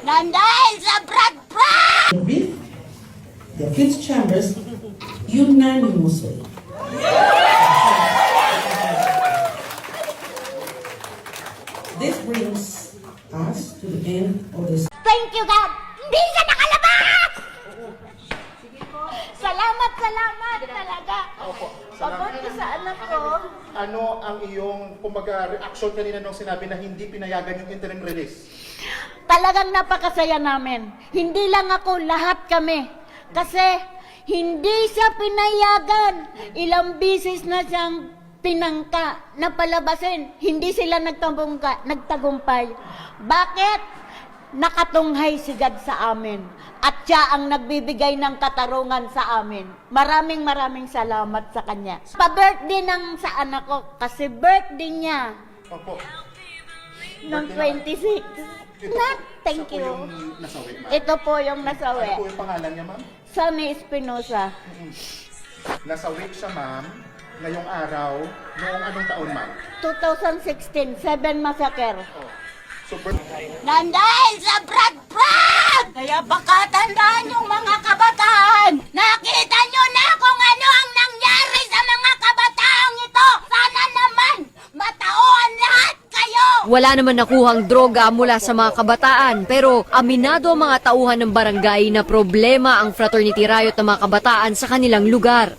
Nandahil sa brag-brag! With the fifth chambers unanimously. This brings us to the end of this. Thank you, God! Hindi siya nakalabas! Salamat talaga. Pagod ko sa anak ko. Ano ang iyong reaction kanina nung sinabi na hindi pinayagan yung interim release? Talagang napakasaya namin. Hindi lang ako, lahat kami. Kasi hindi siya pinayagan. Ilang bisis na siyang tinangka na palabasin. Hindi sila nagtagumpay. Bakit? Nakatunghay si God sa amin. At siya ang nagbibigay ng katarungan sa amin. Maraming salamat sa kanya. Pa-birthday ng sa anak ko. Kasi birthday niya. Opo. Ng 26. Thank you. Ito po yung nasawi. Ano po yung pangalan niya, ma'am? Sunny Espinosa. Nasawi siya, ma'am, ngayong araw, noong anong taon, ma'am? 2016, 7 massacre. Super. Nandahil sa brag-brag! Kaya baka tandaan yung mga kabataan. Nakita nyo na kung ano ang nangyari sa mga kabataang ito. Sana naman matauhan lahat kayo. Wala naman nakuhang droga mula sa mga kabataan pero aminado ang mga tauhan ng barangay na problema ang fraternity riot ng mga kabataan sa kanilang lugar.